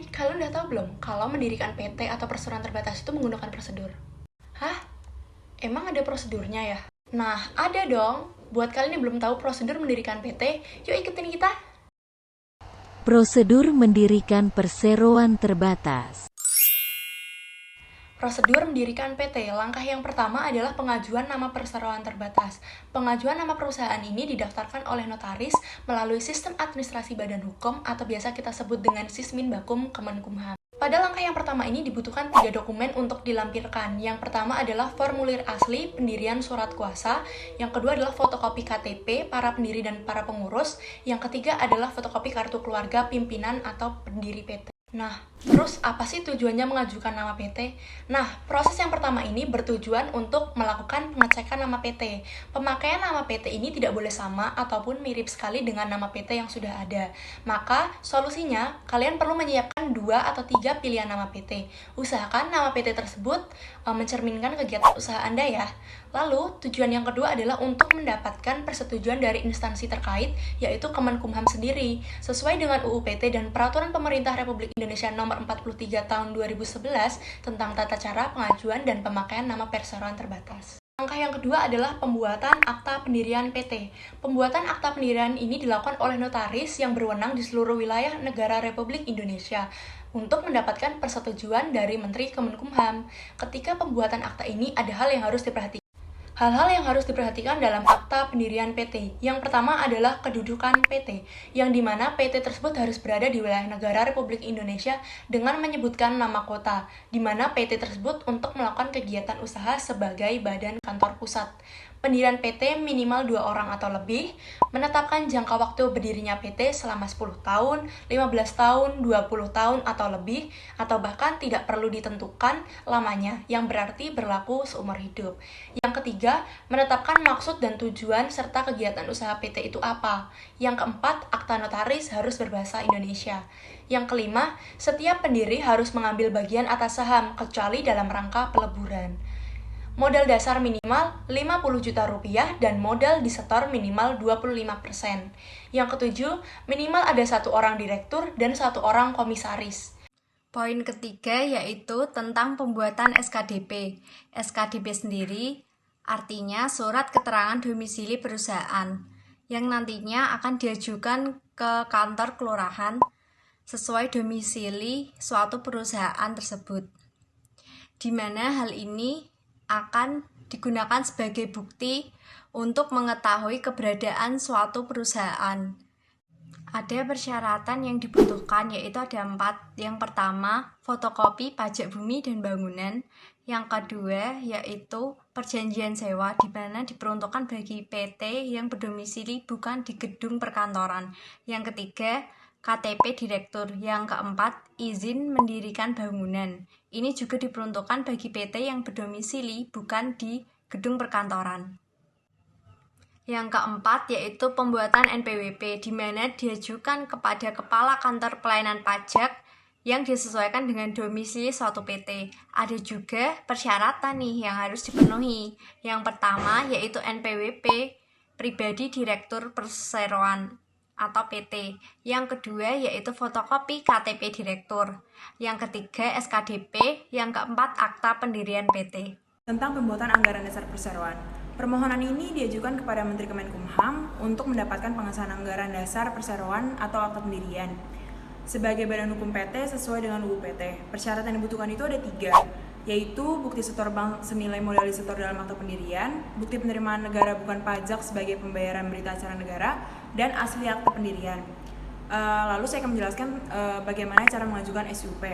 Kalian udah tahu belum kalau mendirikan PT atau perseroan terbatas itu menggunakan prosedur? Hah? Emang ada prosedurnya ya? Nah, ada dong. Buat kalian yang belum tahu prosedur mendirikan PT, yuk ikutin kita. Prosedur mendirikan perseroan terbatas. Prosedur mendirikan PT, langkah yang pertama adalah pengajuan nama perseroan terbatas. Pengajuan nama perusahaan ini didaftarkan oleh notaris melalui sistem administrasi badan hukum atau biasa kita sebut dengan Sisminbakum Kemenkumham. Pada langkah yang pertama ini dibutuhkan 3 dokumen untuk dilampirkan. Yang pertama adalah formulir asli pendirian surat kuasa, yang kedua adalah fotokopi KTP para pendiri dan para pengurus, yang ketiga adalah fotokopi kartu keluarga pimpinan atau pendiri PT. Nah, terus apa sih tujuannya mengajukan nama PT? Nah, proses yang pertama ini bertujuan untuk melakukan pengecekan nama PT. Pemakaian nama PT ini tidak boleh sama ataupun mirip sekali dengan nama PT yang sudah ada. Maka, solusinya, kalian perlu menyiapkan 2 atau 3 pilihan nama PT. Usahakan nama PT tersebut mencerminkan kegiatan usaha Anda ya. Lalu, tujuan yang kedua adalah untuk mendapatkan persetujuan dari instansi terkait, yaitu Kemenkumham sendiri, sesuai dengan UU PT dan Peraturan Pemerintah Republik Indonesia Nomor 43 Tahun 2011 tentang tata cara pengajuan dan pemakaian nama perseroan terbatas. Langkah yang kedua adalah pembuatan akta pendirian PT. Pembuatan akta pendirian ini dilakukan oleh notaris yang berwenang di seluruh wilayah negara Republik Indonesia untuk mendapatkan persetujuan dari Menteri Kemenkumham. Ketika pembuatan akta ini ada hal yang harus diperhatikan. Hal-hal yang harus diperhatikan dalam akta pendirian PT. Yang pertama adalah kedudukan PT, yang dimana PT tersebut harus berada di wilayah negara Republik Indonesia dengan menyebutkan nama kota, di mana PT tersebut untuk melakukan kegiatan usaha sebagai badan kantor pusat. Pendirian PT minimal 2 orang atau lebih, menetapkan jangka waktu berdirinya PT selama 10 tahun, 15 tahun, 20 tahun atau lebih, atau bahkan tidak perlu ditentukan lamanya, yang berarti berlaku seumur hidup. Yang ketiga, menetapkan maksud dan tujuan serta kegiatan usaha PT itu apa. Yang keempat, akta notaris harus berbahasa Indonesia. Yang kelima, setiap pendiri harus mengambil bagian atas saham, kecuali dalam rangka peleburan. Modal dasar minimal 50 juta rupiah dan modal disetor minimal 25%. Yang ketujuh, minimal ada 1 orang direktur dan 1 orang komisaris. Poin ketiga yaitu tentang pembuatan SKDP. SKDP sendiri artinya surat keterangan domisili perusahaan yang nantinya akan diajukan ke kantor kelurahan sesuai domisili suatu perusahaan tersebut. Di mana hal ini akan digunakan sebagai bukti untuk mengetahui keberadaan suatu perusahaan. Ada persyaratan yang dibutuhkan, yaitu ada 4. Yang pertama, fotokopi pajak bumi dan bangunan. Yang kedua, yaitu perjanjian sewa, di mana diperuntukkan bagi PT yang berdomisili bukan di gedung perkantoran. Yang ketiga, KTP direktur. Yang keempat, izin mendirikan bangunan. Ini juga diperuntukkan bagi PT yang berdomisili bukan di gedung perkantoran. Yang keempat yaitu pembuatan NPWP, di mana diajukan kepada Kepala Kantor Pelayanan Pajak yang disesuaikan dengan domisili suatu PT. Ada juga persyaratan nih yang harus dipenuhi. Yang pertama yaitu NPWP pribadi Direktur Perseroan atau PT. Yang kedua yaitu fotokopi KTP Direktur. Yang ketiga SKDP. Yang keempat akta pendirian PT. Tentang pembuatan anggaran dasar perseroan. Permohonan ini diajukan kepada Menteri Kemenkumham untuk mendapatkan pengesahan anggaran dasar perseroan atau akta pendirian sebagai badan hukum PT sesuai dengan UU PT. Persyaratan yang dibutuhkan itu ada 3, yaitu bukti setor bank senilai modal disetor dalam akta pendirian, bukti penerimaan negara bukan pajak sebagai pembayaran berita acara negara, dan asli akta pendirian. Lalu saya akan menjelaskan bagaimana cara mengajukan SUP.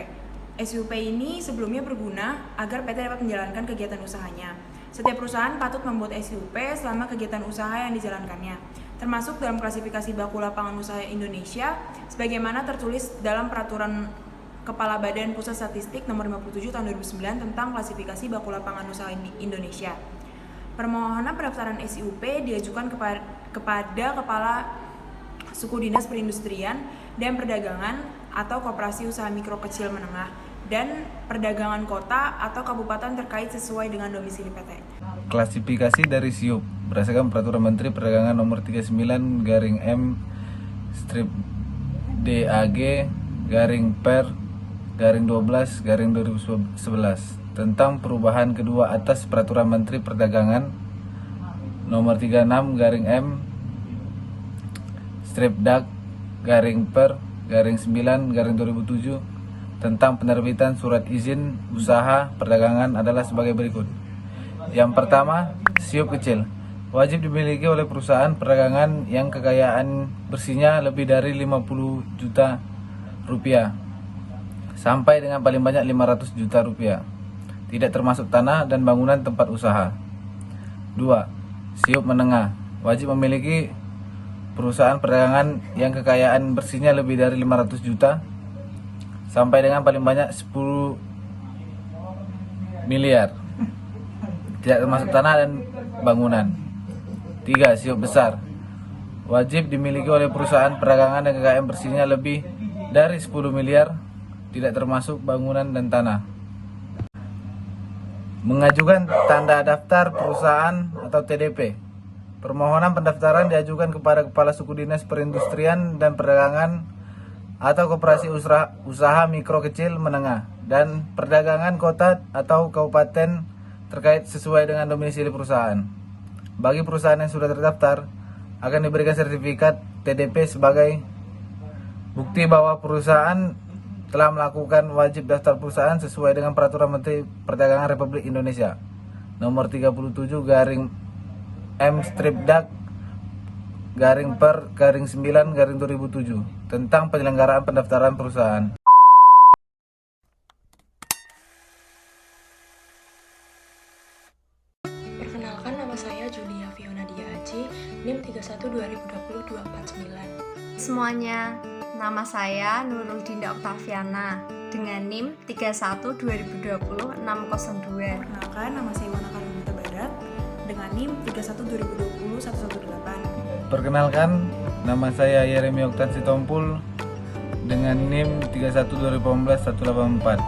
SUP ini sebelumnya berguna agar PT dapat menjalankan kegiatan usahanya. Setiap perusahaan patut membuat SUP selama kegiatan usaha yang dijalankannya, termasuk dalam klasifikasi baku lapangan usaha Indonesia, sebagaimana tertulis dalam Peraturan Kepala Badan Pusat Statistik Nomor 57 Tahun 2009 tentang klasifikasi baku lapangan usaha Indonesia. Permohonan pendaftaran SUP diajukan kepada Kepala Suku Dinas Perindustrian dan Perdagangan atau Koperasi Usaha Mikro Kecil Menengah dan Perdagangan Kota atau Kabupaten terkait sesuai dengan domisili PT. Klasifikasi dari SIUP berdasarkan Peraturan Menteri Perdagangan Nomor 39/M/DAG/Per 12/2011 tentang perubahan kedua atas Peraturan Menteri Perdagangan Nomor 36/M/per/9/2007 tentang penerbitan surat izin usaha perdagangan adalah sebagai berikut. Yang pertama, siup kecil wajib dimiliki oleh perusahaan perdagangan yang kekayaan bersihnya lebih dari 50 juta rupiah sampai dengan paling banyak 500 juta rupiah, tidak termasuk tanah dan bangunan tempat usaha. 2. Siup menengah wajib memiliki perusahaan perdagangan yang kekayaan bersihnya lebih dari 500 juta sampai dengan paling banyak 10 miliar, tidak termasuk tanah dan bangunan. 3. Siup besar wajib dimiliki oleh perusahaan perdagangan yang kekayaan bersihnya lebih dari 10 miliar, tidak termasuk bangunan dan tanah. Mengajukan tanda daftar perusahaan atau TDP. Permohonan pendaftaran diajukan kepada Kepala Suku Dinas Perindustrian dan Perdagangan atau Koperasi Usaha Mikro Kecil Menengah dan Perdagangan Kota atau Kabupaten terkait sesuai dengan domisili perusahaan. Bagi perusahaan yang sudah terdaftar, akan diberikan sertifikat TDP sebagai bukti bahwa perusahaan telah melakukan wajib daftar perusahaan sesuai dengan Peraturan Menteri Perdagangan Republik Indonesia Nomor 37/M/per/9/2007 tentang penyelenggaraan pendaftaran perusahaan. Perkenalkan, nama saya Julia Fiona Dia Aji, NIM 3120202449. Semuanya, nama saya Nurul Dinda Oktaviana dengan NIM 3120200602. Perkenalkan, nama saya Mona Karimita Barat dengan NIM 31201118. Perkenalkan, nama saya Yeremi Oktan Sitompul dengan NIM 31/2018-184.